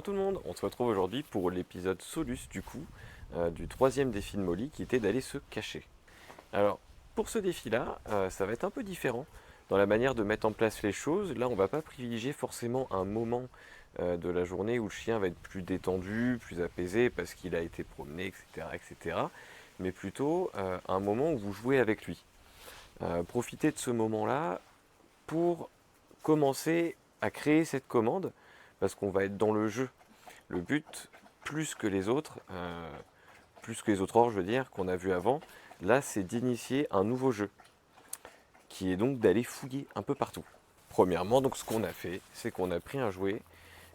Bonjour tout le monde, on se retrouve aujourd'hui pour l'épisode Solus du troisième défi de Molly qui était d'aller se cacher. Alors pour ce défi-là, ça va être un peu différent dans la manière de mettre en place les choses. Là on va pas privilégier forcément un moment de la journée où le chien va être plus détendu, plus apaisé parce qu'il a été promené, etc. etc. mais plutôt un moment où vous jouez avec lui. Profitez de ce moment-là pour commencer à créer cette commande parce qu'on va être dans le jeu. Le but, plus que les autres ordres, je veux dire, qu'on a vu avant, là, c'est d'initier un nouveau jeu, qui est donc d'aller fouiller un peu partout. Premièrement, donc ce qu'on a fait, c'est qu'on a pris un jouet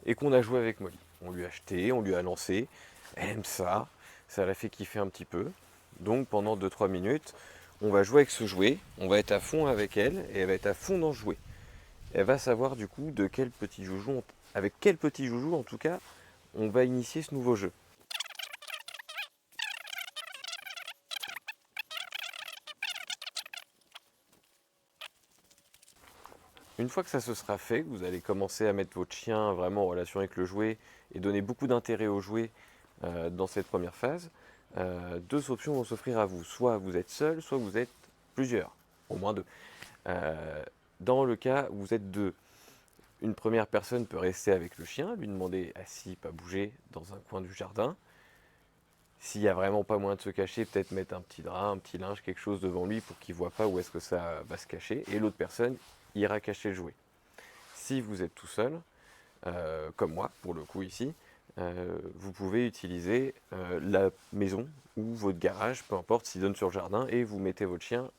et qu'on a joué avec Molly. On lui a acheté, on lui a lancé, elle aime ça l'a fait kiffer un petit peu. Donc pendant 2-3 minutes, on va jouer avec ce jouet, on va être à fond avec elle et elle va être à fond dans ce jouet. Elle va savoir du coup de quel petit joujou, avec quel petit joujou en tout cas, on va initier ce nouveau jeu. Une fois que ça se sera fait, que vous allez commencer à mettre votre chien vraiment en relation avec le jouet et donner beaucoup d'intérêt au jouet dans cette première phase, deux options vont s'offrir à vous. Soit vous êtes seul, soit vous êtes plusieurs, au moins deux. Euh, Dans le cas où vous êtes deux, une première personne peut rester avec le chien, lui demander assis, pas bouger, dans un coin du jardin. S'il n'y a vraiment pas moyen de se cacher, peut-être mettre un petit drap, un petit linge, quelque chose devant lui pour qu'il ne voit pas où est-ce que ça va se cacher. Et l'autre personne ira cacher le jouet. Si vous êtes tout seul, comme moi pour le coup ici, vous pouvez utiliser la maison ou votre garage, peu importe, s'il donne sur le jardin, et vous mettez votre chien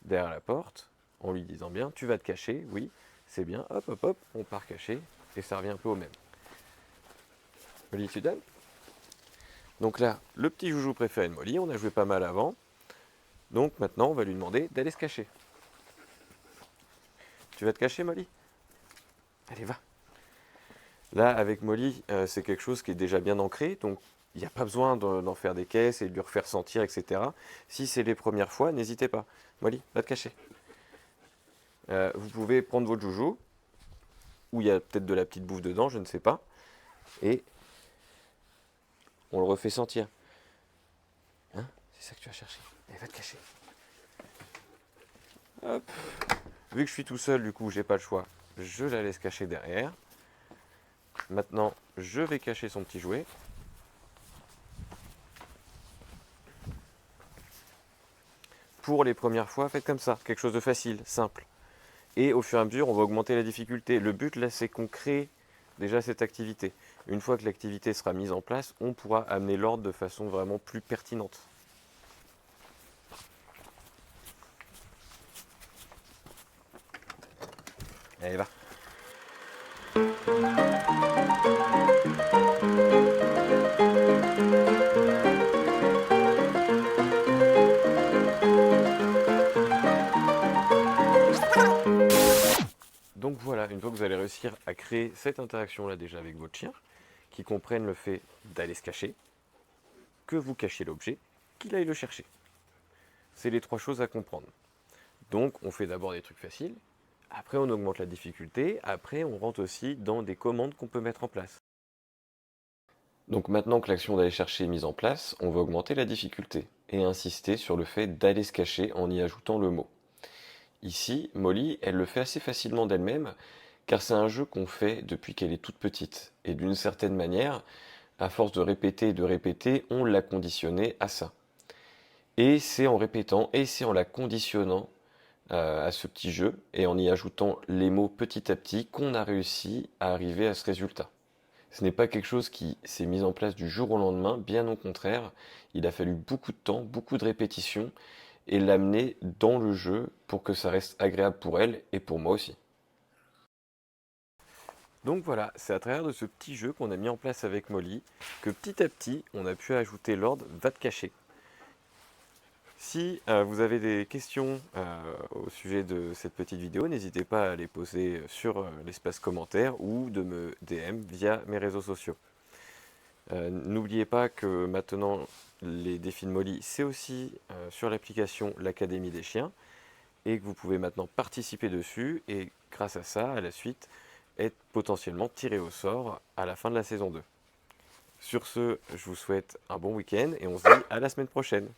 derrière la porte en lui disant bien tu vas te cacher, oui, c'est bien, hop hop hop, on part cacher, et ça revient un peu au même. Molly, tu donnes. Donc là, le petit joujou préféré de Molly, on a joué pas mal avant, donc maintenant on va lui demander d'aller se cacher. Tu vas te cacher, Molly? Allez, va. Là, avec Molly, c'est quelque chose qui est déjà bien ancré, donc il n'y a pas besoin d'en faire des caisses et de lui refaire sentir, etc. Si c'est les premières fois, n'hésitez pas. Molly, va te cacher. Vous pouvez prendre votre joujou, où il y a peut-être de la petite bouffe dedans, je ne sais pas, et on le refait sentir. Hein? C'est ça que tu vas chercher. Allez, va te cacher. Hop. Vu que je suis tout seul, du coup, j'ai pas le choix. Je la laisse cacher derrière. Maintenant, je vais cacher son petit jouet. Pour les premières fois, faites comme ça, quelque chose de facile, simple. Et au fur et à mesure, on va augmenter la difficulté. Le but, là, c'est qu'on crée déjà cette activité. Une fois que l'activité sera mise en place, on pourra amener l'ordre de façon vraiment plus pertinente. Allez, va. Donc voilà, une fois que vous allez réussir à créer cette interaction-là déjà avec votre chien, qui comprenne le fait d'aller se cacher, que vous cachiez l'objet, qu'il aille le chercher. C'est les trois choses à comprendre. Donc on fait d'abord des trucs faciles, après on augmente la difficulté, après on rentre aussi dans des commandes qu'on peut mettre en place. Donc maintenant que l'action d'aller chercher est mise en place, on va augmenter la difficulté et insister sur le fait d'aller se cacher en y ajoutant le mot. Ici, Molly, elle le fait assez facilement d'elle-même, car c'est un jeu qu'on fait depuis qu'elle est toute petite. Et d'une certaine manière, à force de répéter et de répéter, on l'a conditionnée à ça. Et c'est en répétant et c'est en la conditionnant à ce petit jeu et en y ajoutant les mots petit à petit qu'on a réussi à arriver à ce résultat. Ce n'est pas quelque chose qui s'est mis en place du jour au lendemain, bien au contraire, il a fallu beaucoup de temps, beaucoup de répétitions et l'amener dans le jeu pour que ça reste agréable pour elle et pour moi aussi. Donc voilà, c'est à travers de ce petit jeu qu'on a mis en place avec Molly que petit à petit on a pu ajouter l'ordre va te cacher. Si vous avez des questions au sujet de cette petite vidéo, n'hésitez pas à les poser sur l'espace commentaire ou de me DM via mes réseaux sociaux. N'oubliez pas que maintenant les défis de Molly, c'est aussi sur l'application l'Académie des chiens et que vous pouvez maintenant participer dessus et grâce à ça, à la suite, être potentiellement tiré au sort à la fin de la saison 2. Sur ce, je vous souhaite un bon week-end et on se dit à la semaine prochaine.